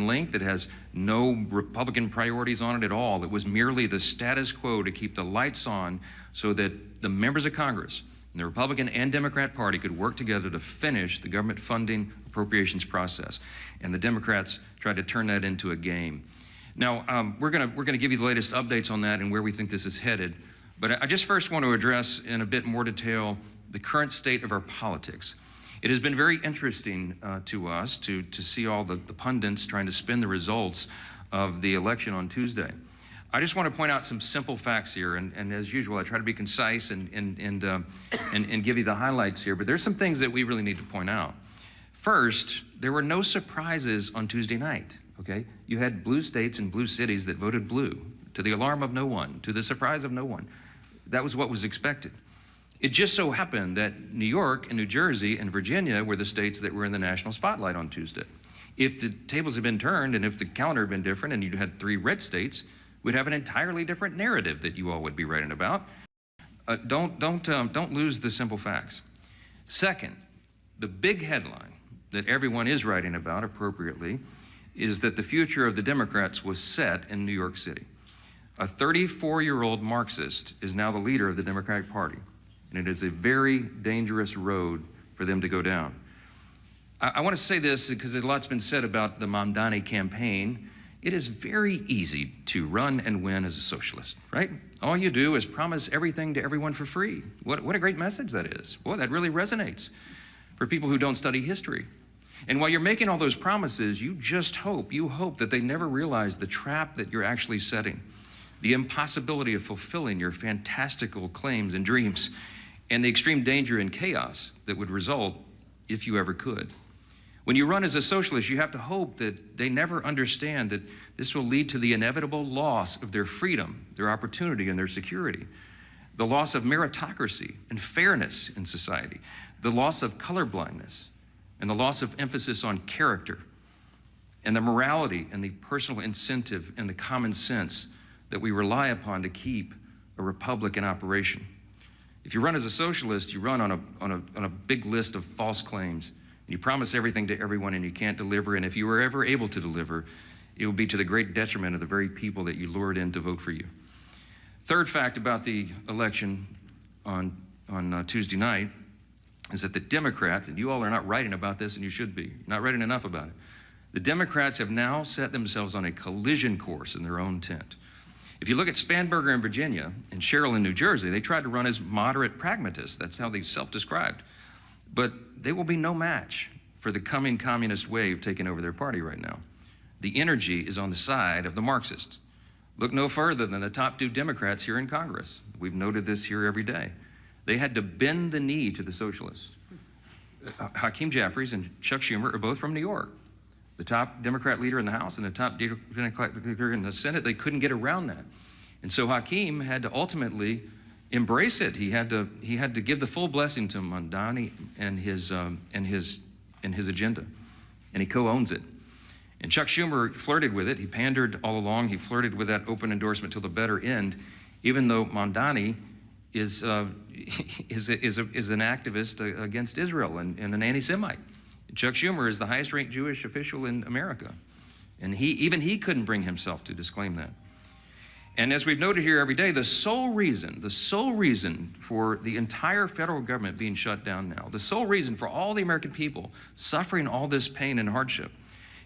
link that has no Republican priorities on it at all. It was merely the status quo to keep the lights on so that the members of Congress and the Republican and Democrat Party could work together to finish the government funding appropriations process. And the Democrats tried to turn that into a game. Now, we're gonna give you the latest updates on that and where we think this is headed. But I just first want to address in a bit more detail the current state of our politics. It has been very interesting to us to see all the pundits trying to spin the results of the election on Tuesday. I just want to point out some simple facts here, and as usual, I try to be concise and give you the highlights here, but there's some things that we really need to point out. First, there were no surprises on Tuesday night, okay? You had blue states and blue cities that voted blue, to the alarm of no one, to the surprise of no one. That was what was expected. It just so happened that New York and New Jersey and Virginia were the states that were in the national spotlight on Tuesday. If the tables had been turned and if the calendar had been different and you had 3 red states, we'd have an entirely different narrative that you all would be writing about. Don't lose the simple facts. Second, the big headline that everyone is writing about appropriately is that the future of the Democrats was set in New York City. A 34-year-old Marxist is now the leader of the Democratic Party. And it is a very dangerous road for them to go down. I want to say this because a lot's been said about the Mamdani campaign. It is very easy to run and win as a socialist, right? All you do is promise everything to everyone for free. What a great message that is. Boy, that really resonates for people who don't study history. And while you're making all those promises, you hope that they never realize the trap that you're actually setting, the impossibility of fulfilling your fantastical claims and dreams, and the extreme danger and chaos that would result if you ever could. When you run as a socialist, you have to hope that they never understand that this will lead to the inevitable loss of their freedom, their opportunity, and their security, the loss of meritocracy and fairness in society, the loss of colorblindness, and the loss of emphasis on character, and the morality and the personal incentive and the common sense that we rely upon to keep a republic in operation. If you run as a socialist, you run on a big list of false claims. You promise everything to everyone and you can't deliver, and if you were ever able to deliver, it will be to the great detriment of the very people that you lured in to vote for you. Third fact about the election on Tuesday night is that the Democrats, and you all are not writing about this and you should be, not writing enough about it, the Democrats have now set themselves on a collision course in their own tent. If you look at Spanberger in Virginia and Sherrill in New Jersey, they tried to run as moderate pragmatists. That's how they self-described. But they will be no match for the coming communist wave taking over their party right now. The energy is on the side of the Marxists. Look no further than the top 2 Democrats here in Congress. We've noted this here every day. They had to bend the knee to the socialists. Hakeem Jeffries and Chuck Schumer are both from New York. The top Democrat leader in the House and the top Democrat leader in the Senate, they couldn't get around that. And so Hakeem had to ultimately embrace it. He had to give the full blessing to Mamdani and his agenda. And he co-owns it. And Chuck Schumer flirted with it. He pandered all along. He flirted with that open endorsement till the better end, even though Mamdani is an activist against Israel and an anti-Semite. Chuck Schumer is the highest-ranked Jewish official in America, and even he couldn't bring himself to disclaim that. And as we've noted here every day, the sole reason for the entire federal government being shut down now, the sole reason for all the American people suffering all this pain and hardship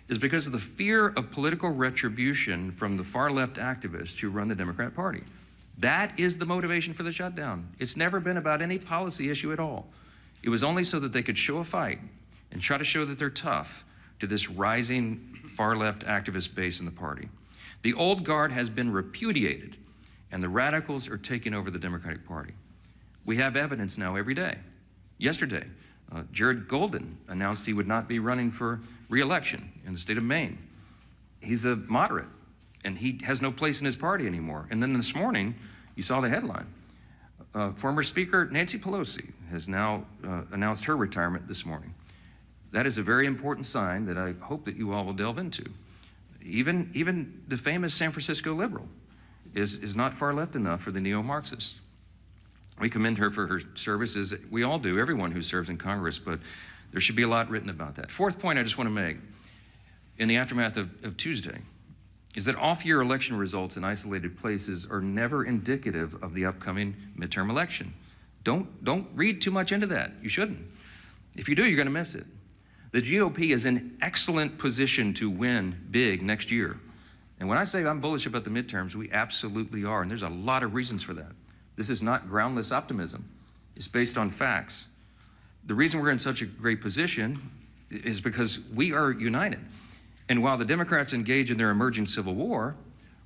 is because of the fear of political retribution from the far-left activists who run the Democrat Party. That is the motivation for the shutdown. It's never been about any policy issue at all. It was only so that they could show a fight and try to show that they're tough to this rising far-left activist base in the party. The old guard has been repudiated, and the radicals are taking over the Democratic Party. We have evidence now every day. Yesterday, Jared Golden announced he would not be running for re-election in the state of Maine. He's a moderate, and he has no place in his party anymore. And then this morning, you saw the headline. Former Speaker Nancy Pelosi has now announced her retirement this morning. That is a very important sign that I hope that you all will delve into. Even the famous San Francisco liberal is not far left enough for the neo-Marxists. We commend her for her services. We all do, everyone who serves in Congress, but there should be a lot written about that. Fourth point I just want to make. in the aftermath of Tuesday is that off-year election results in isolated places are never indicative of the upcoming midterm election. Don't read too much into that. You shouldn't. If you do, you're going to miss it. The GOP is in excellent position to win big next year. And when I say I'm bullish about the midterms, we absolutely are, and there's a lot of reasons for that. This is not groundless optimism. It's based on facts. The reason we're in such a great position is because we are united. And while the Democrats engage in their emerging civil war,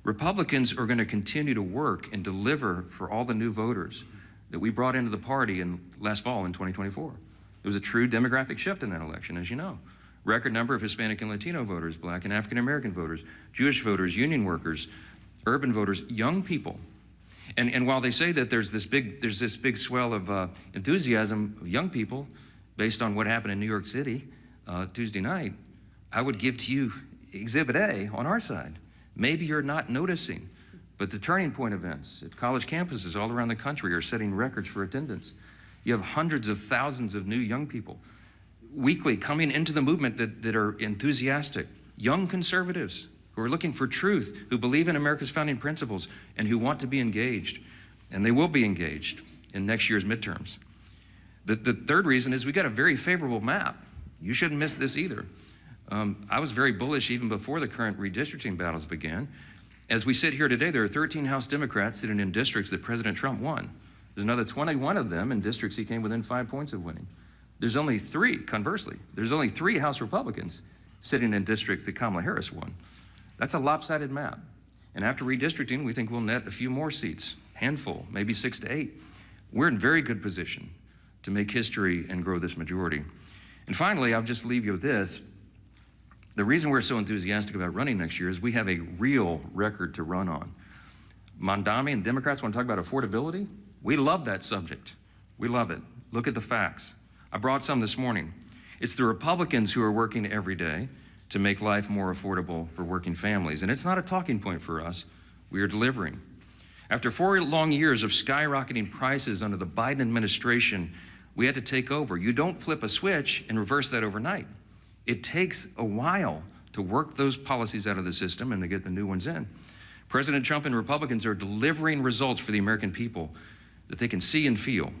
Republicans are going to continue to work and deliver for all the new voters that we brought into the party last fall in 2024. There was a true demographic shift in that election, as you know. Record number of Hispanic and Latino voters, Black and African American voters, Jewish voters, union workers, urban voters, young people. And while they say that there's this big swell of enthusiasm of young people based on what happened in New York City Tuesday night, I would give to you Exhibit A on our side. Maybe you're not noticing, but the Turning Point events at college campuses all around the country are setting records for attendance. You have hundreds of thousands of new young people weekly coming into the movement that are enthusiastic, young conservatives who are looking for truth, who believe in America's founding principles, and who want to be engaged. And they will be engaged in next year's midterms. The third reason is we got a very favorable map. You shouldn't miss this either. I was very bullish even before the current redistricting battles began. As we sit here today, there are 13 House Democrats sitting in districts that President Trump won. There's another 21 of them in districts he came within 5 points of winning. There's only 3, conversely, there's only 3 House Republicans sitting in districts that Kamala Harris won. That's a lopsided map. And after redistricting, we think we'll net a few more seats, handful, maybe 6 to 8. We're in very good position to make history and grow this majority. And finally, I'll just leave you with this. The reason we're so enthusiastic about running next year is we have a real record to run on. Mondami and Democrats want to talk about affordability. We love that subject. We love it. Look at the facts. I brought some this morning. It's the Republicans who are working every day to make life more affordable for working families. And it's not a talking point for us. We are delivering. After 4 long years of skyrocketing prices under the Biden administration, we had to take over. You don't flip a switch and reverse that overnight. It takes a while to work those policies out of the system and to get the new ones in. President Trump and Republicans are delivering results for the American people that they can see and feel.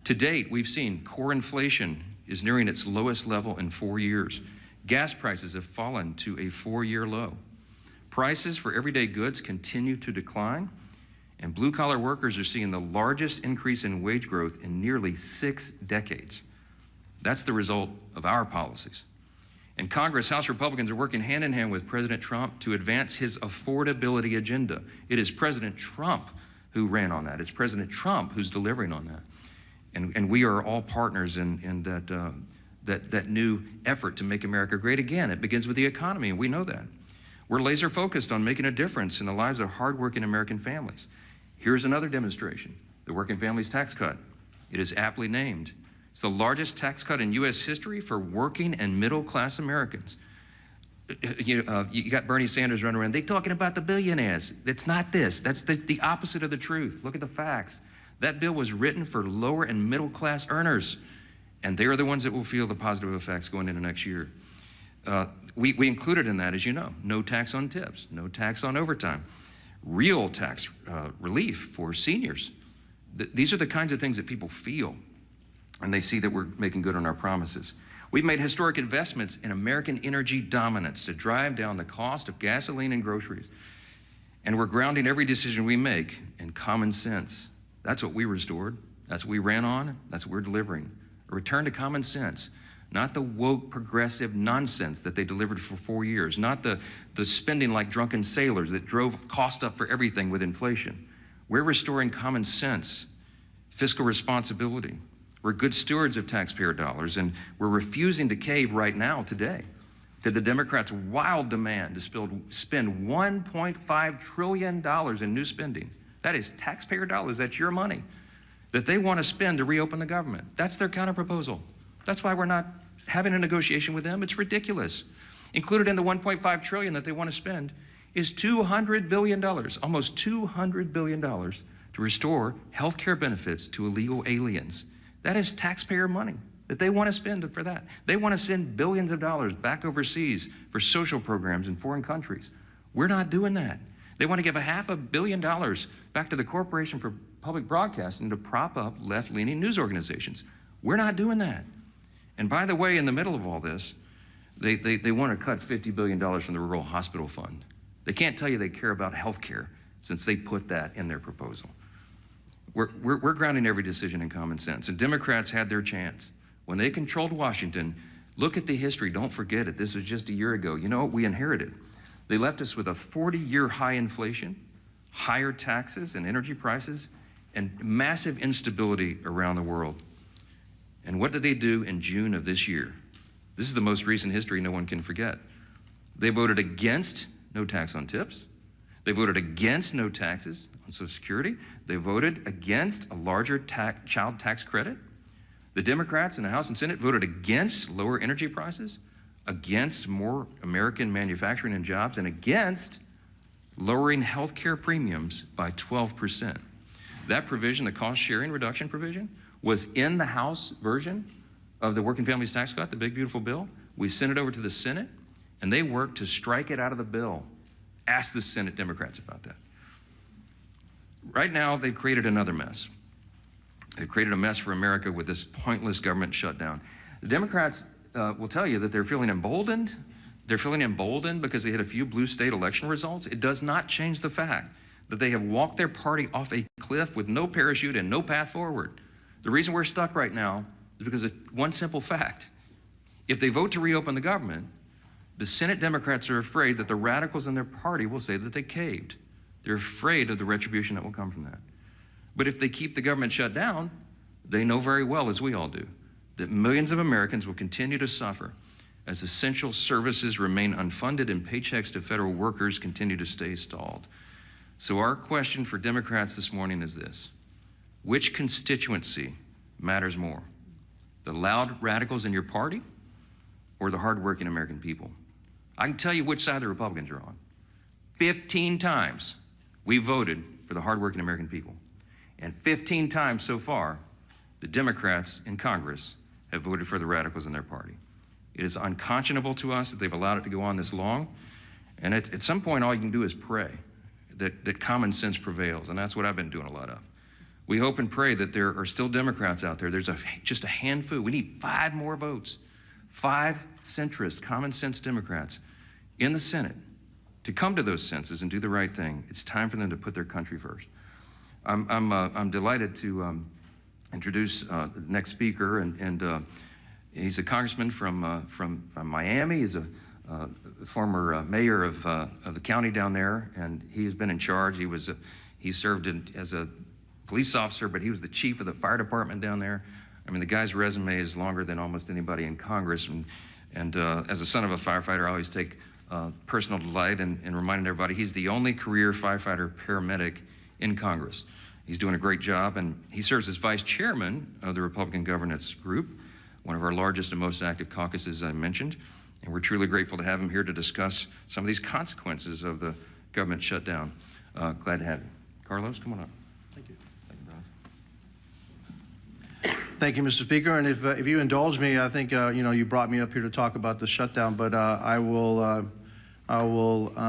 To date, we've seen core inflation is nearing its lowest level in 4 years. Gas prices have fallen to a 4-year low. Prices for everyday goods continue to decline, and blue-collar workers are seeing the largest increase in wage growth in nearly 6 decades. That's the result of our policies. In Congress, House Republicans are working hand in hand with President Trump to advance his affordability agenda. It is President Trump who ran on that. It's President Trump who's delivering on that. And we are all partners in that new effort to make America great again. It begins with the economy, and we know that. We're laser focused on making a difference in the lives of hardworking American families. Here's another demonstration, the Working Families Tax Cut. It is aptly named. It's the largest tax cut in U.S. history for working and middle-class Americans. You got Bernie Sanders running around. They're talking about the billionaires. It's not this. That's the opposite of the truth. Look at the facts. That bill was written for lower and middle-class earners, and they are the ones that will feel the positive effects going into next year. We included in that, as you know, no tax on tips, no tax on overtime, real tax relief for seniors. These are the kinds of things that people feel, and they see that we're making good on our promises. We've made historic investments in American energy dominance to drive down the cost of gasoline and groceries. And we're grounding every decision we make in common sense. That's what we restored. That's what we ran on. That's what we're delivering. A return to common sense, not the woke progressive nonsense that they delivered for 4 years, not the spending like drunken sailors that drove cost up for everything with inflation. We're restoring common sense, fiscal responsibility. We're good stewards of taxpayer dollars, and we're refusing to cave right now, today, to the Democrats' wild demand to spend $1.5 trillion in new spending. That is taxpayer dollars, that's your money, that they want to spend to reopen the government. That's their counterproposal. That's why we're not having a negotiation with them. It's ridiculous. Included in the $1.5 trillion that they want to spend is $200 billion, almost $200 billion, to restore health care benefits to illegal aliens. That is taxpayer money. that they want to spend for that. They want to send billions of dollars back overseas for social programs in foreign countries. We're not doing that. They want to give $500 million back to the Corporation for Public Broadcasting to prop up left-leaning news organizations. We're not doing that. And by the way, in the middle of all this, they want to cut $50 billion from the Rural Hospital Fund. They can't tell you they care about health care since they put that in their proposal. We're grounding every decision in common sense. And Democrats had their chance. When they controlled Washington, look at the history, don't forget it. This was just a year ago. You know what we inherited? They left us with a 40-year high inflation, higher taxes and energy prices, and massive instability around the world. And what did they do in June of this year? This is the most recent history no one can forget. They voted against no tax on tips. They voted against no taxes on Social Security. They voted against a larger child tax credit. The Democrats in the House and Senate voted against lower energy prices, against more American manufacturing and jobs, and against lowering health care premiums by 12%. That provision, the cost sharing reduction provision, was in the House version of the Working Families Tax Cut, the big beautiful bill. We sent it over to the Senate, and they worked to strike it out of the bill. Ask the Senate Democrats about that. Right now, they've created another mess. They've created a mess for America with this pointless government shutdown. The Democrats will tell you that they're feeling emboldened. They're feeling emboldened because they had a few blue state election results. It does not change the fact that they have walked their party off a cliff with no parachute and no path forward. The reason we're stuck right now is because of one simple fact. If they vote to reopen the government, the Senate Democrats are afraid that the radicals in their party will say that they caved. They're afraid of the retribution that will come from that. But if they keep the government shut down, they know very well, as we all do, that millions of Americans will continue to suffer as essential services remain unfunded and paychecks to federal workers continue to stay stalled. So our question for Democrats this morning is this: which constituency matters more? The loud radicals in your party or the hardworking American people? I can tell you which side the Republicans are on. 15 times we voted for the hardworking American people. And 15 times so far, the Democrats in Congress have voted for the radicals in their party. It is unconscionable to us that they've allowed it to go on this long. And at some point, all you can do is pray that common sense prevails. And that's what I've been doing a lot of. We hope and pray that there are still Democrats out there. There's just a handful. We need 5 more votes. 5 centrist, common sense Democrats in the Senate to come to those senses and do the right thing. It's time for them to put their country first. I'm delighted to introduce the next speaker, and he's a congressman from Miami. He's a former mayor of the county down there, and he has been in charge. He served as a police officer, but he was the chief of the fire department down there. I mean, the guy's resume is longer than almost anybody in Congress, and as a son of a firefighter, I always take personal delight in reminding everybody he's the only career firefighter paramedic in Congress. He's doing a great job, and he serves as vice chairman of the Republican Governance Group, one of our largest and most active caucuses I mentioned, and we're truly grateful to have him here to discuss some of these consequences of the government shutdown. Glad to have you. Carlos, come on up. Thank you. Thank you, brother. Thank you, Mr. Speaker. And if you indulge me, I think you brought me up here to talk about the shutdown, but I will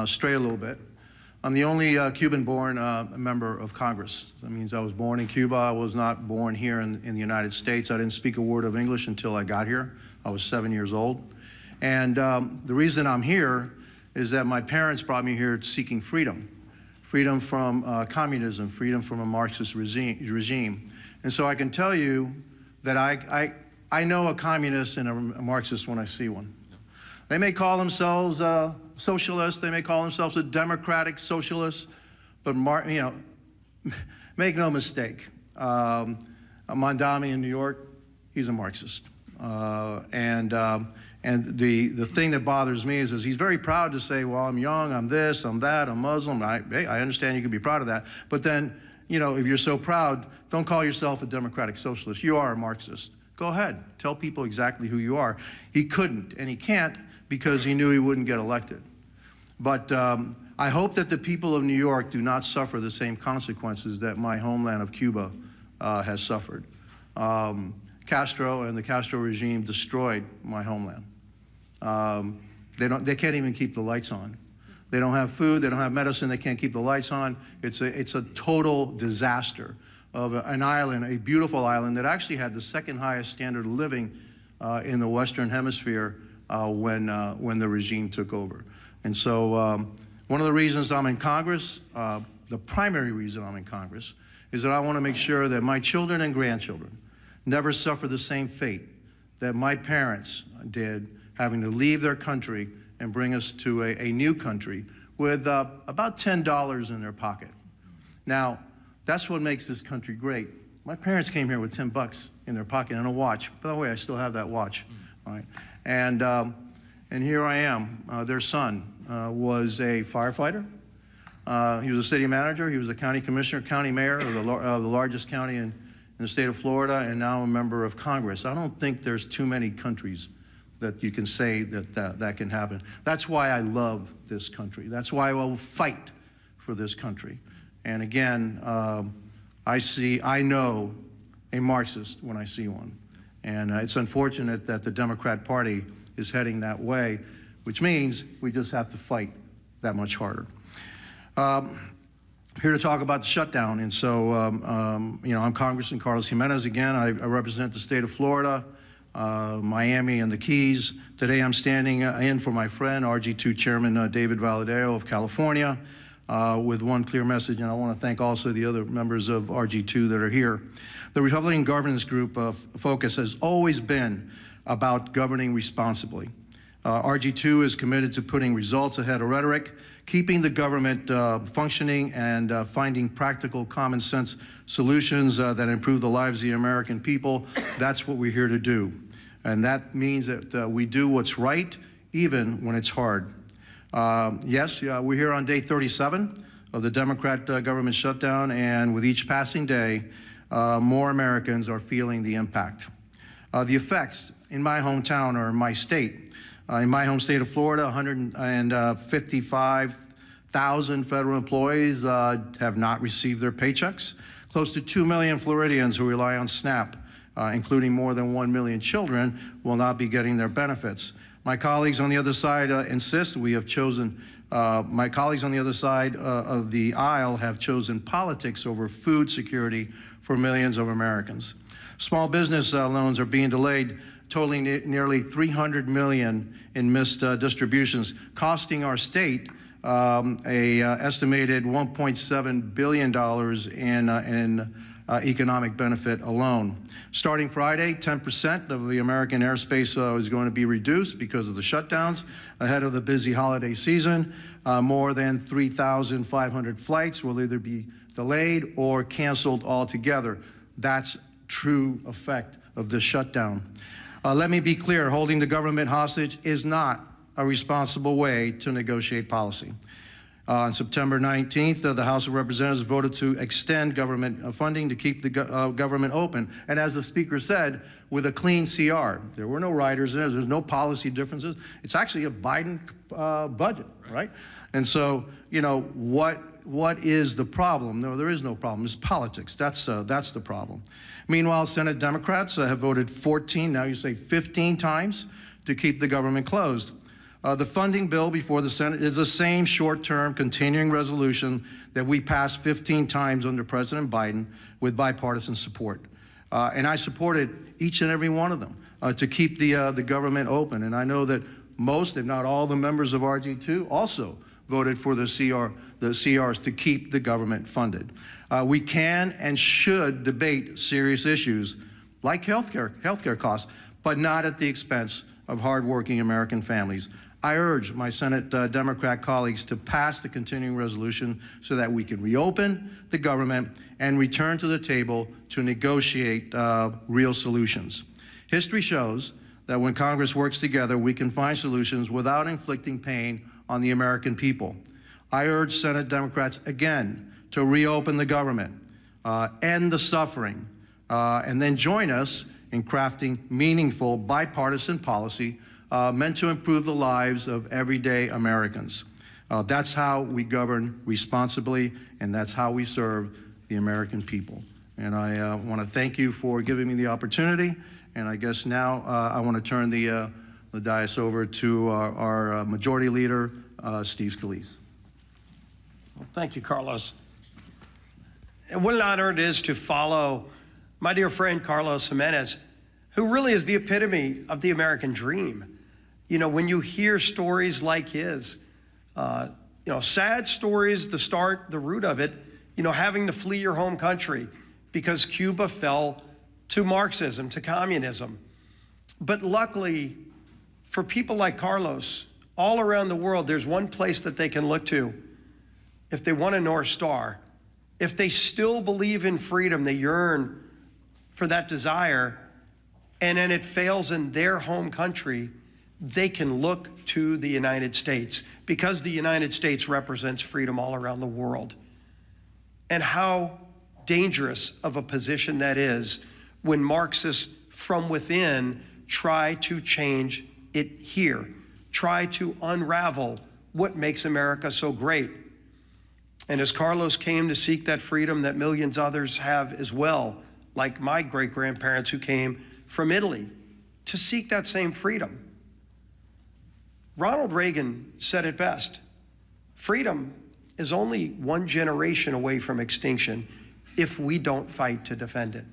stray a little bit. I'm the only Cuban-born member of Congress. That means I was born in Cuba. I was not born here in the United States. I didn't speak a word of English until I got here. I was 7 years old. And the reason I'm here is that my parents brought me here seeking freedom. Freedom from communism, freedom from a Marxist regime. And so I can tell you that I know a communist and a Marxist when I see one. They may call themselves socialists, they may call themselves a democratic socialist, but make no mistake, Mondami in New York, he's a Marxist. And the thing that bothers me is he's very proud to say, well, I'm young, I'm this, I'm that, I'm Muslim. Hey, I understand you can be proud of that. But then, if you're so proud, don't call yourself a democratic socialist. You are a Marxist. Go ahead, tell people exactly who you are. He couldn't, and he can't, because he knew he wouldn't get elected. But I hope that the people of New York do not suffer the same consequences that my homeland of Cuba has suffered. Castro and the Castro regime destroyed my homeland. They can't even keep the lights on. They don't have food, they don't have medicine, they can't keep the lights on. It's a total disaster of an island, a beautiful island that actually had the second highest standard of living in the Western Hemisphere when the regime took over. And so one of the reasons I'm in Congress, the primary reason I'm in Congress, is that I want to make sure that my children and grandchildren never suffer the same fate that my parents did, having to leave their country and bring us to a new country with about $10 in their pocket. Now, that's what makes this country great. My parents came here with 10 bucks in their pocket and a watch. By the way, I still have that watch. All right. And here I am. Their son was a firefighter. He was a city manager. He was a county commissioner, county mayor of the largest county in the state of Florida, and now a member of Congress. I don't think there's too many countries that you can say that can happen. That's why I love this country. That's why I will fight for this country. And again, I know a Marxist when I see one. And it's unfortunate that the Democrat Party is heading that way, which means we just have to fight that much harder. Here to talk about the shutdown. And so, you know, I'm Congressman Carlos Jimenez again. I represent the state of Florida, Miami, and the Keys. Today I'm standing in for my friend, RG2 Chairman David Valadao of California, with one clear message, and I want to thank also the other members of RG2 that are here. The Republican Governance Group focus has always been about governing responsibly. RG2 is committed to putting results ahead of rhetoric, keeping the government functioning, and finding practical, common sense solutions that improve the lives of the American people. That's what we're here to do. And that means that we do what's right, even when it's hard. Yes, we're here on day 37 of the Democrat government shutdown, and with each passing day, more Americans are feeling the impact. The effects in my hometown or in my state. In my home state of Florida, 155,000 federal employees have not received their paychecks. Close to 2 million Floridians who rely on SNAP, including more than 1 million children, will not be getting their benefits. My colleagues on the other side insist we have chosen, my colleagues on the other side of the aisle have chosen politics over food security for millions of Americans. Small business loans are being delayed, totaling nearly $300 million in missed distributions, costing our state estimated $1.7 billion in economic benefit alone. Starting Friday, 10% of the American airspace is going to be reduced because of the shutdowns ahead of the busy holiday season. More than 3,500 flights will either be delayed or canceled altogether. That's true effect of this shutdown. Let me be clear, holding the government hostage is not a responsible way to negotiate policy. On September 19th, the House of Representatives voted to extend government funding to keep the government open. And as the Speaker said, with a clean CR. There were no riders in there. There's no policy differences. It's actually a Biden budget, right? And so, you know, what is the problem? No, there is no problem. It's politics. That's the problem. Meanwhile, Senate Democrats have voted 14, now you say 15 times to keep the government closed. The funding bill before the Senate is the same short-term continuing resolution that we passed 15 times under President Biden with bipartisan support. And I supported each and every one of them to keep the government open. And I know that most, if not all, the members of RG2 also voted for the CRs to keep the government funded. We can and should debate serious issues like healthcare costs, but not at the expense of hardworking American families. I urge my Senate Democrat colleagues to pass the continuing resolution so that we can reopen the government and return to the table to negotiate real solutions. History shows that when Congress works together, we can find solutions without inflicting pain on the American people. I urge Senate Democrats again to reopen the government, end the suffering, and then join us in crafting meaningful bipartisan policy meant to improve the lives of everyday Americans. That's how we govern responsibly, and that's how we serve the American people. And I want to thank you for giving me the opportunity, And I guess now I want to turn the dais over to our Majority Leader, Steve Scalise. Well, thank you, Carlos. And what an honor it is to follow my dear friend Carlos Jimenez, who really is the epitome of the American dream. You know, when you hear stories like his, sad stories, the root of it, having to flee your home country because Cuba fell to Marxism, to communism. But luckily, for people like Carlos, all around the world, there's one place that they can look to if they want a North Star. If they still believe in freedom, they yearn for that desire, and then it fails in their home country, they can look to the United States, because the United States represents freedom all around the world. And how dangerous of a position that is when Marxists from within try to change it here, try to unravel what makes America so great. And as Carlos came to seek that freedom that millions others have as well, like my great-grandparents who came from Italy to seek that same freedom. Ronald Reagan said it best: freedom is only one generation away from extinction if we don't fight to defend it.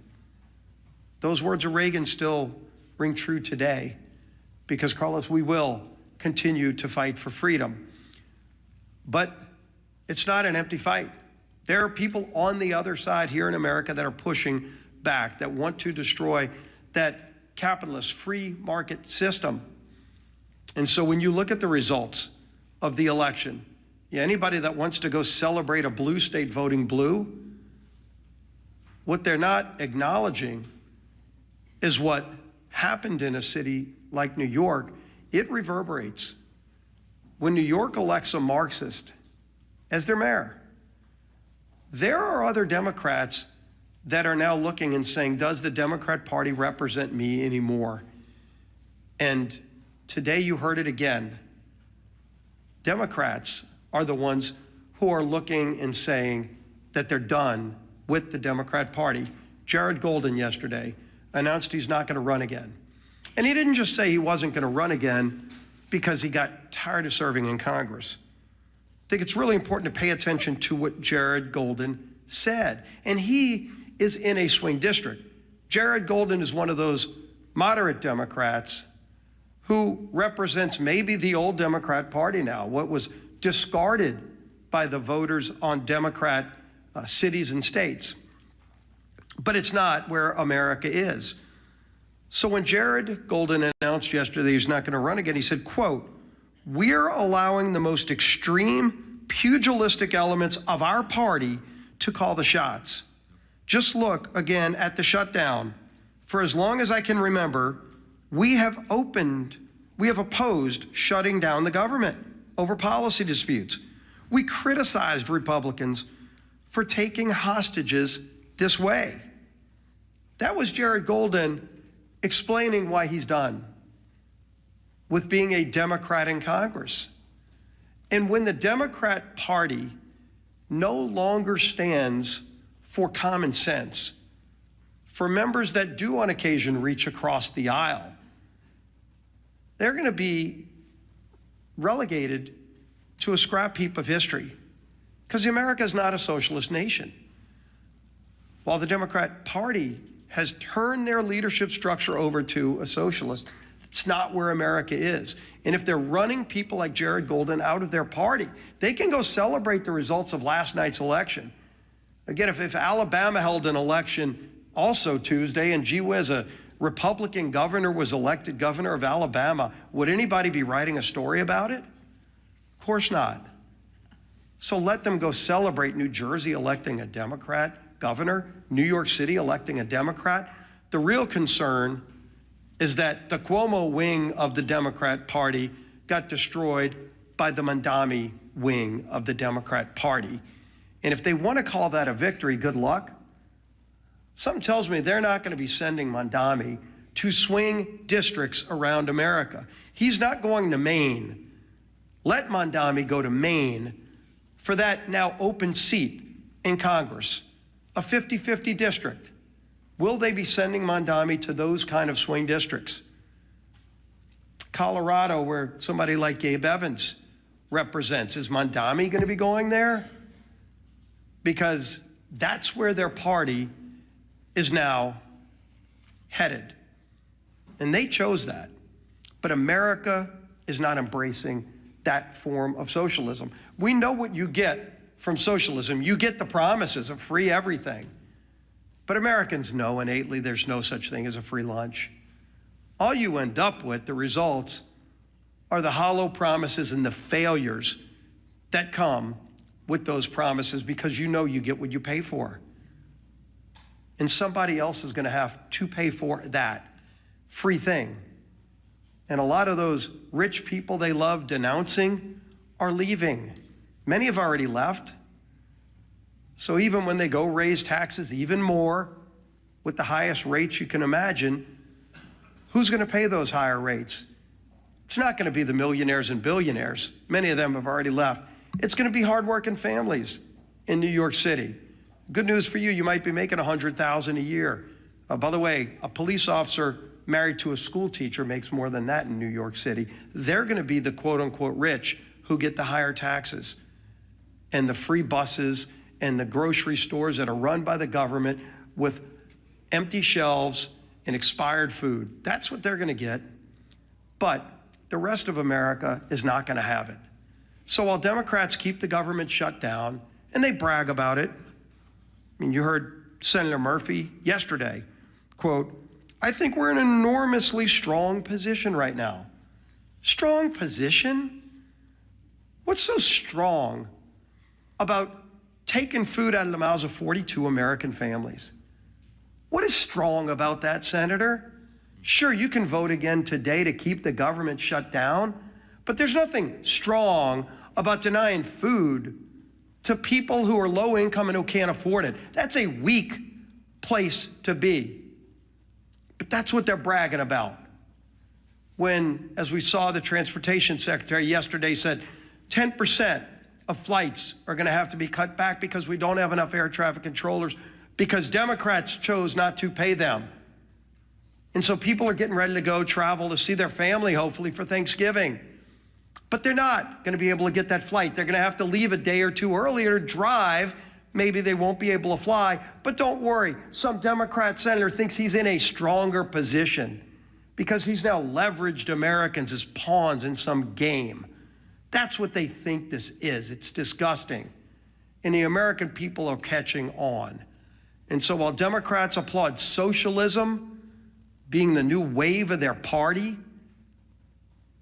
Those words of Reagan still ring true today because, Carlos, we will continue to fight for freedom. But it's not an empty fight. There are people on the other side here in America that are pushing back, that want to destroy that capitalist free market system. And so when you look at the results of the election, anybody that wants to go celebrate a blue state voting blue, what they're not acknowledging is what happened in a city like New York. It reverberates. When New York elects a Marxist as their mayor, there are other Democrats that are now looking and saying, does the Democrat Party represent me anymore? And today you heard it again. Democrats are the ones who are looking and saying that they're done with the Democrat Party. Jared Golden yesterday announced he's not going to run again. And he didn't just say he wasn't going to run again because he got tired of serving in Congress. I think it's really important to pay attention to what Jared Golden said. And he is in a swing district. Jared Golden is one of those moderate Democrats who represents maybe the old Democrat Party now, what was discarded by the voters on Democrat cities and states. But it's not where America is. So when Jared Golden announced yesterday he's not going to run again, he said, quote, "We're allowing the most extreme pugilistic elements of our party to call the shots. Just look again at the shutdown. For as long as I can remember, we have opposed shutting down the government over policy disputes. We criticized Republicans for taking hostages this way." That was Jared Golden explaining why he's done with being a Democrat in Congress. And when the Democrat Party no longer stands for common sense, for members that do on occasion reach across the aisle, they're going to be relegated to a scrap heap of history, because America is not a socialist nation. While the Democrat Party has turned their leadership structure over to a socialist, it's not where America is. And if they're running people like Jared Golden out of their party, they can go celebrate the results of last night's election. Again, if Alabama held an election also Tuesday, and gee whiz, a Republican governor was elected governor of Alabama, would anybody be writing a story about it? Of course not. So let them go celebrate New Jersey electing a Democrat governor, New York City electing a Democrat. The real concern is that the Cuomo wing of the Democrat Party got destroyed by the Mondami wing of the Democrat Party. And if they want to call that a victory, good luck. Something tells me they're not going to be sending Mondami to swing districts around America. He's not going to Maine. Let Mondami go to Maine for that now open seat in Congress, a 50-50 district. Will they be sending Mondami to those kind of swing districts? Colorado, where somebody like Gabe Evans represents, is Mondami going to be going there? Because that's where their party is now headed. And they chose that. But America is not embracing that form of socialism. We know what you get from socialism. You get the promises of free everything. But Americans know innately there's no such thing as a free lunch. All you end up with, the results, are the hollow promises and the failures that come with those promises, because you know you get what you pay for. And somebody else is going to have to pay for that free thing. And a lot of those rich people they love denouncing are leaving. Many have already left. So even when they go raise taxes even more with the highest rates you can imagine, who's going to pay those higher rates? It's not going to be the millionaires and billionaires. Many of them have already left. It's going to be hardworking families in New York City. Good news for you, you might be making $100,000 a year. By the way, a police officer married to a school teacher makes more than that in New York City. They're going to be the quote unquote rich who get the higher taxes and the free buses and the grocery stores that are run by the government with empty shelves and expired food. That's what they're going to get. But the rest of America is not going to have it. So while Democrats keep the government shut down, and they brag about it, I mean, you heard Senator Murphy yesterday, quote, "I think we're in an enormously strong position right now." Strong position? What's so strong about taking food out of the mouths of 42 American families? What is strong about that, Senator? Sure, you can vote again today to keep the government shut down, but there's nothing strong about denying food to people who are low income and who can't afford it. That's a weak place to be. But that's what they're bragging about. When, as we saw, the transportation secretary yesterday said 10% of flights are going to have to be cut back because we don't have enough air traffic controllers because Democrats chose not to pay them. And so people are getting ready to go travel to see their family, hopefully, for Thanksgiving. But they're not going to be able to get that flight. They're going to have to leave a day or two earlier to drive. Maybe they won't be able to fly. But don't worry. Some Democrat senator thinks he's in a stronger position because he's now leveraged Americans as pawns in some game. That's what they think this is. It's disgusting. And the American people are catching on. And so while Democrats applaud socialism being the new wave of their party,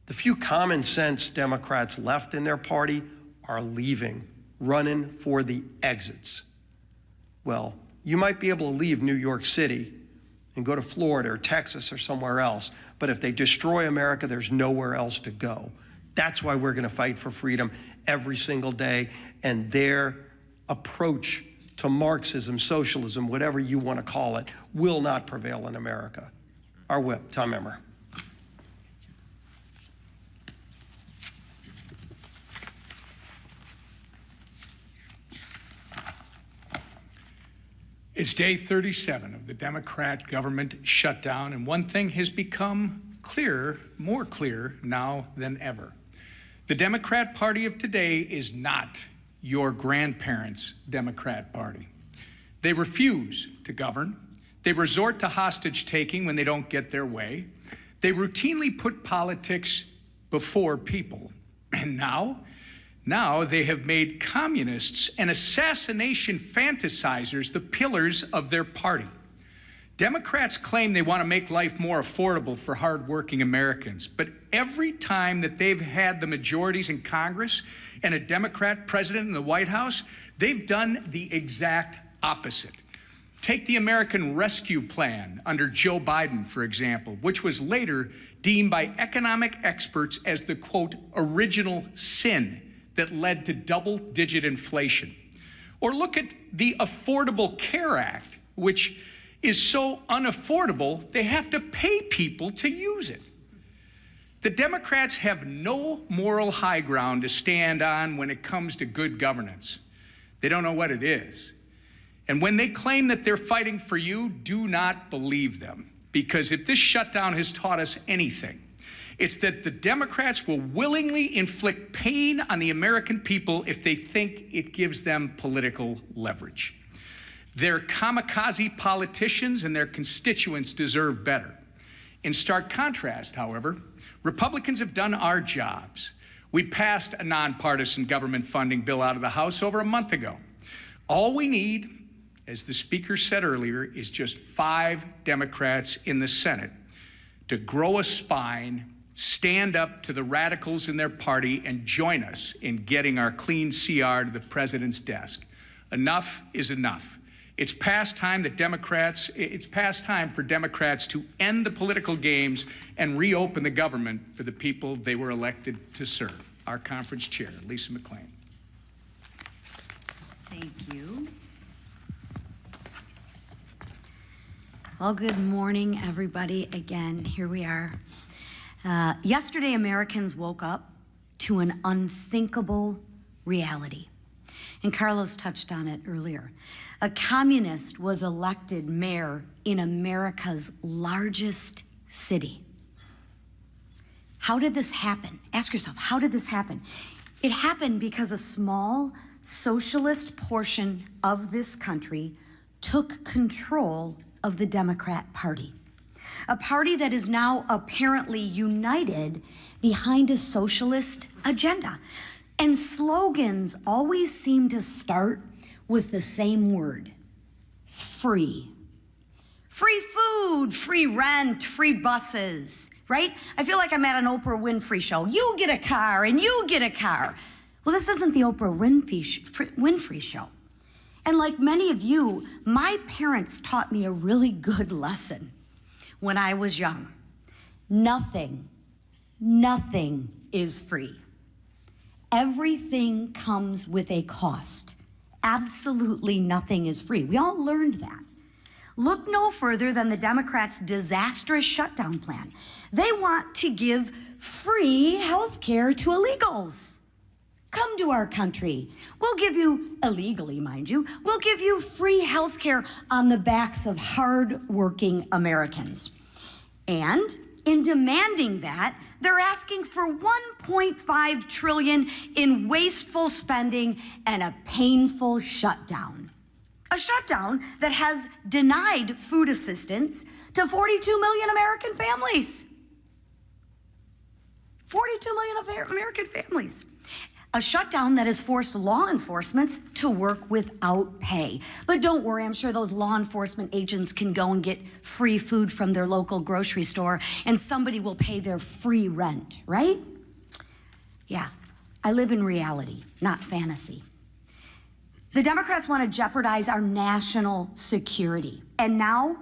the few common sense Democrats left in their party are leaving, running for the exits. Well, you might be able to leave New York City and go to Florida or Texas or somewhere else, but if they destroy America, there's nowhere else to go. That's why we're going to fight for freedom every single day, and their approach to Marxism, socialism, whatever you want to call it, will not prevail in America. Our whip, Tom Emmer. It's day 37 of the Democrat government shutdown, and one thing has become clearer, more clear now than ever. The Democrat Party of today is not your grandparents' Democrat Party. They refuse to govern. They resort to hostage-taking when they don't get their way. They routinely put politics before people. And now they have made communists and assassination fantasizers the pillars of their party. Democrats claim they want to make life more affordable for hardworking Americans, but every time that they've had the majorities in Congress and a Democrat president in the White House, they've done the exact opposite. Take the American Rescue Plan under Joe Biden, for example, which was later deemed by economic experts as the, quote, original sin that led to double-digit inflation. Or look at the Affordable Care Act, which is so unaffordable, they have to pay people to use it. The Democrats have no moral high ground to stand on when it comes to good governance. They don't know what it is. And when they claim that they're fighting for you, do not believe them. Because if this shutdown has taught us anything, it's that the Democrats will willingly inflict pain on the American people if they think it gives them political leverage. Their kamikaze politicians and their constituents deserve better. In stark contrast, however, Republicans have done our jobs. We passed a nonpartisan government funding bill out of the House over a month ago. All we need, as the Speaker said earlier, is just 5 Democrats in the Senate to grow a spine, stand up to the radicals in their party, and join us in getting our clean CR to the president's desk. Enough is enough. It's past time for Democrats to end the political games and reopen the government for the people they were elected to serve. Our conference chair, Lisa McClain. Thank you. Well, good morning, everybody. Again, here we are. Yesterday, Americans woke up to an unthinkable reality. And Carlos touched on it earlier. A communist was elected mayor in America's largest city. How did this happen? Ask yourself, how did this happen? It happened because a small socialist portion of this country took control of the Democrat Party. A party that is now apparently united behind a socialist agenda. And slogans always seem to start with the same word: free. Free food, free rent, free buses, right? I feel like I'm at an Oprah Winfrey show. You get a car and you get a car. Well, this isn't the Oprah Winfrey show. And like many of you, my parents taught me a really good lesson when I was young. Nothing is free. Everything comes with a cost. Absolutely nothing is free. We all learned that. Look no further than the Democrats' disastrous shutdown plan. They want to give free health care to illegals. Come to our country. We'll give you, illegally mind you, we'll give you free health care on the backs of hard-working Americans. And in demanding that, they're asking for $1.5 trillion in wasteful spending and a painful shutdown. A shutdown that has denied food assistance to 42 million American families. 42 million American families. A shutdown that has forced law enforcement to work without pay. But don't worry, I'm sure those law enforcement agents can go and get free food from their local grocery store, and somebody will pay their free rent, right? Yeah, I live in reality, not fantasy. The Democrats want to jeopardize our national security. And now,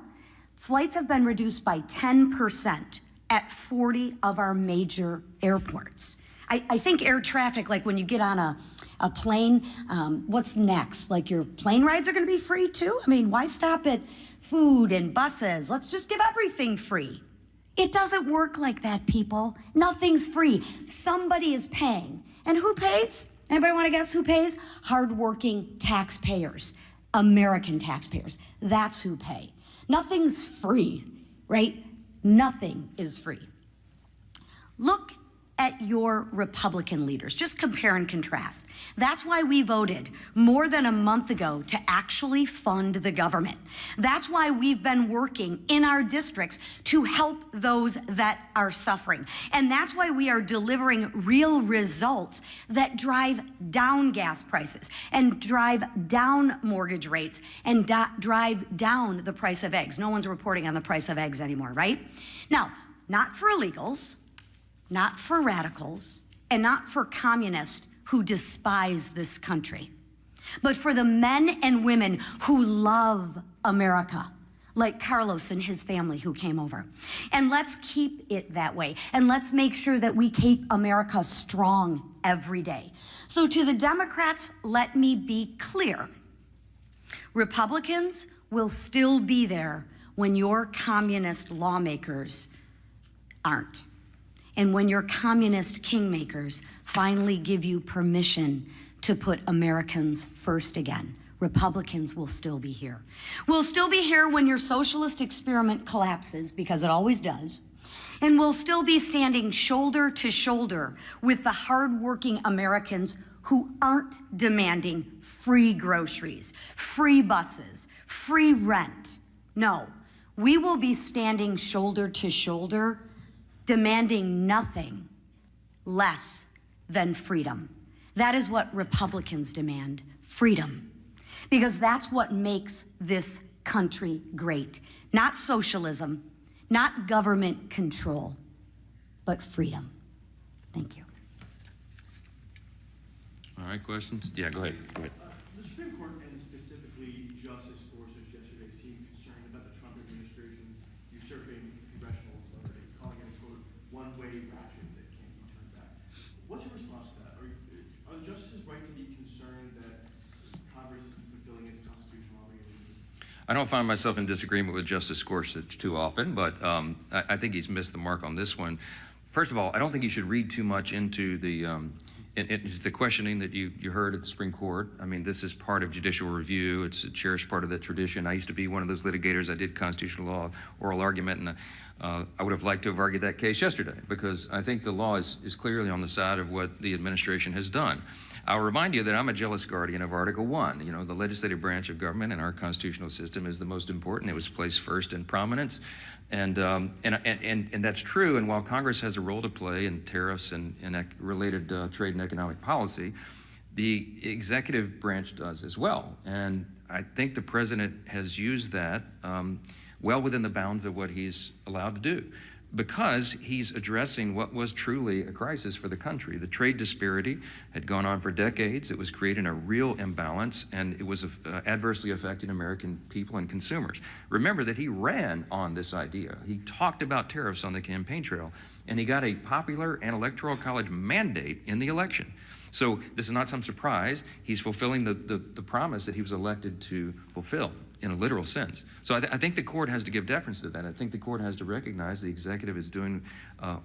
flights have been reduced by 10% at 40 of our major airports. I think air traffic, like when you get on a plane, what's next? Like your plane rides are going to be free too? I mean, why stop at food and buses? Let's just give everything free. It doesn't work like that, people. Nothing's free. Somebody is paying. And who pays? Anybody want to guess who pays? Hardworking taxpayers, American taxpayers. That's who pay. Nothing's free, right? Nothing is free. Look at your Republican leaders. Just compare and contrast. That's why we voted more than a month ago to actually fund the government. That's why we've been working in our districts to help those that are suffering. And that's why we are delivering real results that drive down gas prices and drive down mortgage rates and drive down the price of eggs. No one's reporting on the price of eggs anymore, right? Now, not for illegals, not for radicals, and not for communists who despise this country, but for the men and women who love America, like Carlos and his family who came over. And let's keep it that way. And let's make sure that we keep America strong every day. So to the Democrats, let me be clear. Republicans will still be there when your communist lawmakers aren't. And when your communist kingmakers finally give you permission to put Americans first again. Republicans will still be here. We'll still be here when your socialist experiment collapses, because it always does. And we'll still be standing shoulder to shoulder with the hardworking Americans who aren't demanding free groceries, free buses, free rent. No, we will be standing shoulder to shoulder, demanding nothing less than freedom. That is what Republicans demand, freedom. Because that's what makes this country great. Not socialism, not government control, but freedom. Thank you. All right, questions? Yeah, go ahead. Go ahead. The Supreme Court, and specifically Justice Gorsuch yesterday, seemed concerned about the Trump administration's usurping congressional authority, calling it a, quote, one-way ratchet that can't be turned back. What's your response to that? Are the justices right to be concerned that Congress isn't fulfilling its constitutional obligations? I don't find myself in disagreement with Justice Gorsuch too often, but I think he's missed the mark on this one. First of all, I don't think you should read too much into the questioning that you heard at the Supreme Court. I mean, this is part of judicial review. It's a cherished part of that tradition. I used to be one of those litigators. I did constitutional law oral argument, and I would have liked to have argued that case yesterday, because I think the law is clearly on the side of what the administration has done. I'll remind you that I'm a jealous guardian of Article 1. You know, the legislative branch of government in our constitutional system is the most important. It was placed first in prominence. And that's true. And while Congress has a role to play in tariffs and related trade and economic policy, the executive branch does as well. And I think the president has used that well within the bounds of what he's allowed to do, because he's addressing what was truly a crisis for the country. The trade disparity had gone on for decades. It was creating a real imbalance, and it was adversely affecting American people and consumers. Remember that he ran on this idea. He talked about tariffs on the campaign trail, and he got a popular and electoral college mandate in the election. So this is not some surprise. He's fulfilling the promise that he was elected to fulfill in a literal sense. So I think the court has to give deference to that. I think the court has to recognize the executive is doing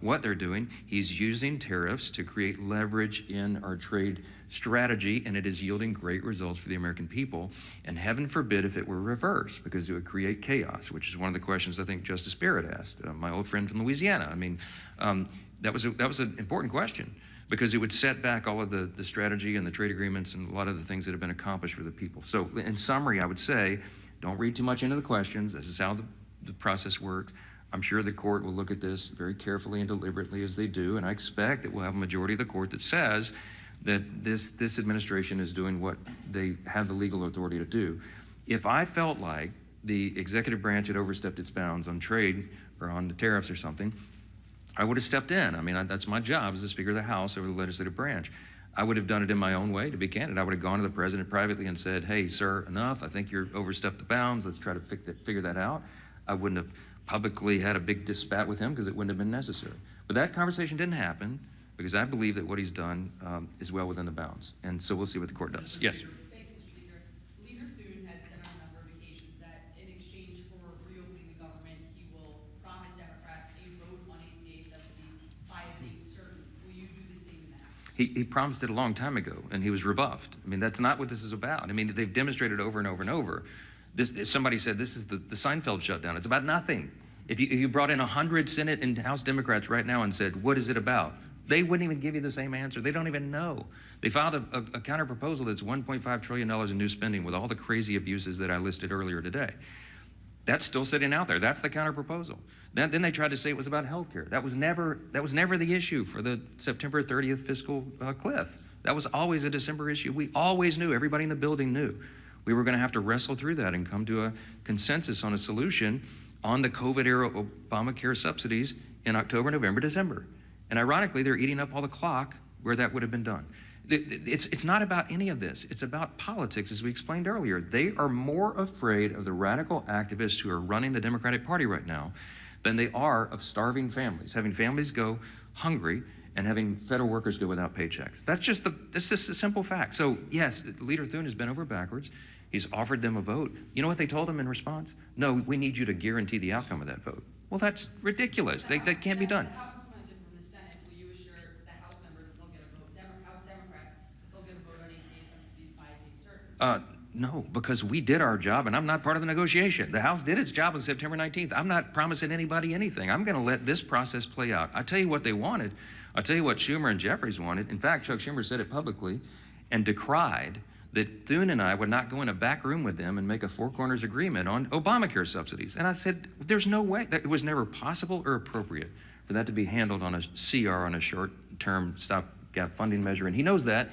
what they're doing. He's using tariffs to create leverage in our trade strategy, and it is yielding great results for the American people. And heaven forbid if it were reversed, because it would create chaos, which is one of the questions I think Justice Barrett asked, my old friend from Louisiana. I mean, that was an important question, because it would set back all of the strategy and the trade agreements and a lot of the things that have been accomplished for the people. So in summary, I would say, don't read too much into the questions. This is how the process works. I'm sure the court will look at this very carefully and deliberately, as they do, and I expect that we'll have a majority of the court that says that this administration is doing what they have the legal authority to do. If I felt like the executive branch had overstepped its bounds on trade or on the tariffs or something, I would have stepped in. I mean, that's my job as the Speaker of the House over the legislative branch. I would have done it in my own way, to be candid. I would have gone to the president privately and said, hey, sir, enough. I think you're overstepped the bounds. Let's try to figure that out. I wouldn't have publicly had a big spat with him, because it wouldn't have been necessary. But that conversation didn't happen, because I believe that what he's done is well within the bounds. And so we'll see what the court does. Yes? Thanks, Mr. Speaker. Leader Thune has said on a number of occasions that in exchange for reopening the government, he will promise Democrats a vote on ACA subsidies by a date certain. Will you do the same now? He promised it a long time ago, and he was rebuffed. I mean, that's not what this is about. I mean, they've demonstrated over and over and over. Somebody said this is the Seinfeld shutdown. It's about nothing. If you brought in 100 Senate and House Democrats right now and said, what is it about? They wouldn't even give you the same answer. They don't even know. They filed a counter proposal that's $1.5 trillion in new spending with all the crazy abuses that I listed earlier today. That's still sitting out there. That's the counter proposal. Then they tried to say it was about health care. That was never the issue for the September 30th fiscal cliff. That was always a December issue. We always knew, everybody in the building knew, we were going to have to wrestle through that and come to a consensus on a solution on the COVID-era Obamacare subsidies in October, November, December. And ironically, they're eating up all the clock where that would have been done. It's not about any of this. It's about politics, as we explained earlier. They are more afraid of the radical activists who are running the Democratic Party right now than they are of starving families, having families go hungry and having federal workers go without paychecks. That's just a simple fact. So yes, Leader Thune has bent over backwards. He's offered them a vote. You know what they told him in response? No, we need you to guarantee the outcome of that vote. Well, that's ridiculous. That can't be done. The House is funded from the Senate. Will you assure the House members that they'll get a vote? House Democrats, they'll get a vote on ACA subsidies by a date certain? No, because we did our job, and I'm not part of the negotiation. The House did its job on September 19th. I'm not promising anybody anything. I'm going to let this process play out. I'll tell you what they wanted. I'll tell you what Schumer and Jeffries wanted. In fact, Chuck Schumer said it publicly and decried that Thune and I would not go in a back room with them and make a four corners agreement on Obamacare subsidies. And I said, there's no way. That it was never possible or appropriate for that to be handled on a CR, on a short-term stopgap funding measure. And he knows that.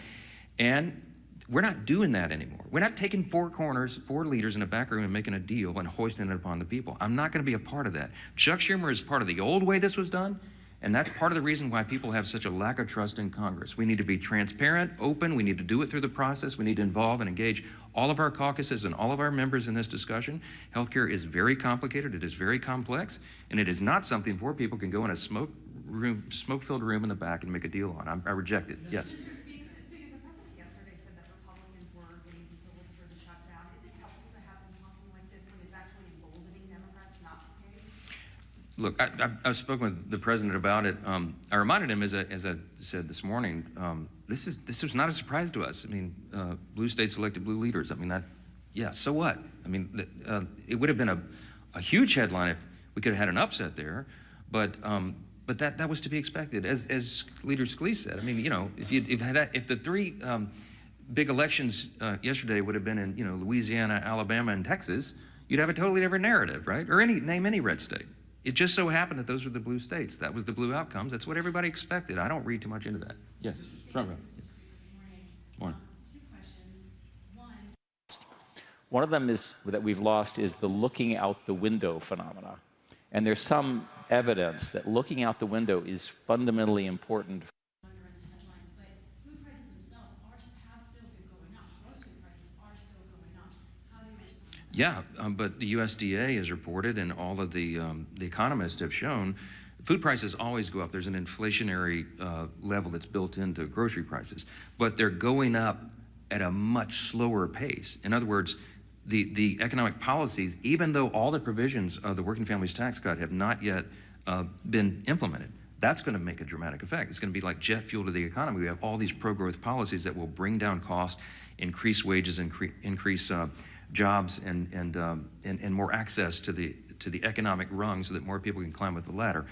And we're not doing that anymore. We're not taking four corners, four leaders in a back room and making a deal and hoisting it upon the people. I'm not going to be a part of that. Chuck Schumer is part of the old way this was done, and that's part of the reason why people have such a lack of trust in Congress. We need to be transparent, open. We need to do it through the process. We need to involve and engage all of our caucuses and all of our members in this discussion. Healthcare is very complicated. It is very complex, and it is not something four people can go in a smoke-filled room in the back and make a deal on. I reject it. Yes. Look, I've spoken with the president about it. I reminded him, as I said this morning, this was not a surprise to us. I mean, blue states elected blue leaders. I mean, yeah, so what? I mean, it would have been a huge headline if we could have had an upset there, but that was to be expected. As Leader Scalise said, I mean, you know, if the three big elections yesterday would have been in, you know, Louisiana, Alabama, and Texas, you'd have a totally different narrative, right? Or name any red state. It just so happened that those were the blue states. That was the blue outcomes. That's what everybody expected. I don't read too much into that. Yes, front row. Morning. Two questions. One of them is that we've lost is the looking out the window phenomena. And there's some evidence that looking out the window is fundamentally important. Yeah, but the USDA has reported, and all of the economists have shown, food prices always go up. There's an inflationary level that's built into grocery prices, but they're going up at a much slower pace. In other words, the economic policies, even though all the provisions of the Working Families Tax Cut have not yet been implemented, that's going to make a dramatic effect. It's going to be like jet fuel to the economy. We have all these pro-growth policies that will bring down costs, increase wages, increase jobs, and more access to the economic rung so that more people can climb up the ladder.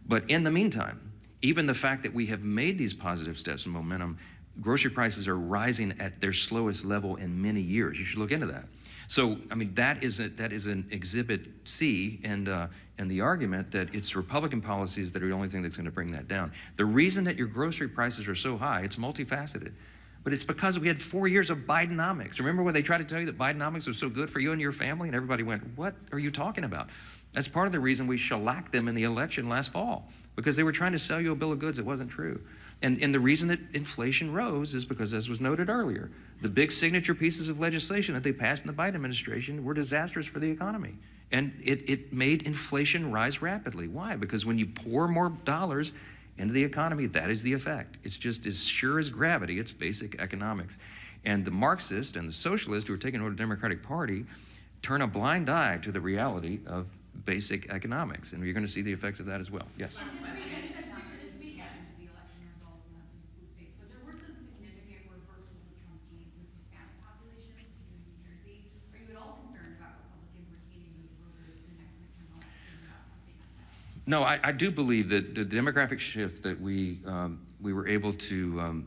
But in the meantime, even the fact that we have made these positive steps and momentum, grocery prices are rising at their slowest level in many years. You should look into that. So, I mean, that is an exhibit C, and the argument that it's Republican policies that are the only thing that's going to bring that down. The reason that your grocery prices are so high, it's multifaceted. But it's because we had 4 years of Bidenomics. Remember when they tried to tell you that Bidenomics was so good for you and your family? And everybody went, what are you talking about? That's part of the reason we shellacked them in the election last fall, because they were trying to sell you a bill of goods that wasn't true. And the reason that inflation rose is because, as was noted earlier, the big signature pieces of legislation that they passed in the Biden administration were disastrous for the economy. And it made inflation rise rapidly. Why? Because when you pour more dollars into the economy, that is the effect. It's just as sure as gravity. It's basic economics. And the Marxists and the socialists who are taking over the Democratic Party turn a blind eye to the reality of basic economics. And you're going to see the effects of that as well. Yes? No, I do believe that the demographic shift that we were able to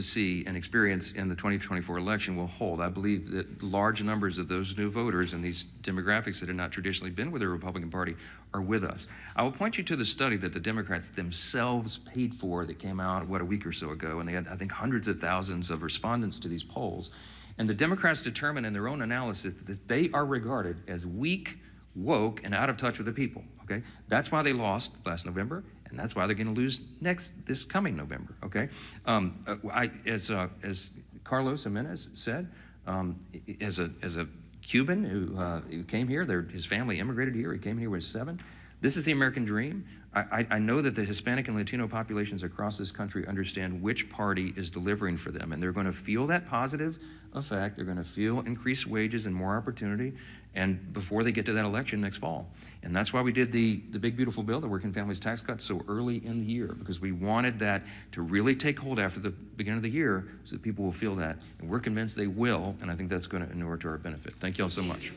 see and experience in the 2024 election will hold. I believe that large numbers of those new voters and these demographics that have not traditionally been with the Republican Party are with us. I will point you to the study that the Democrats themselves paid for that came out, a week or so ago, and they had, I think, hundreds of thousands of respondents to these polls. And the Democrats determined in their own analysis that they are regarded as weak, woke, and out of touch with the people, okay? That's why they lost last November, and that's why they're gonna lose this coming November, okay? As Carlos Jimenez said, as a Cuban who came here, his family immigrated here, he came here when he was 7, This is the American dream. I know that the Hispanic and Latino populations across this country understand which party is delivering for them, and they're going to feel that positive effect. They're going to feel increased wages and more opportunity, and before they get to that election next fall. And that's why we did the big, beautiful bill, the Working Families Tax Cut, so early in the year, because we wanted that to really take hold after the beginning of the year so that people will feel that. And we're convinced they will, and I think that's going to inure to our benefit. Thank you all so much.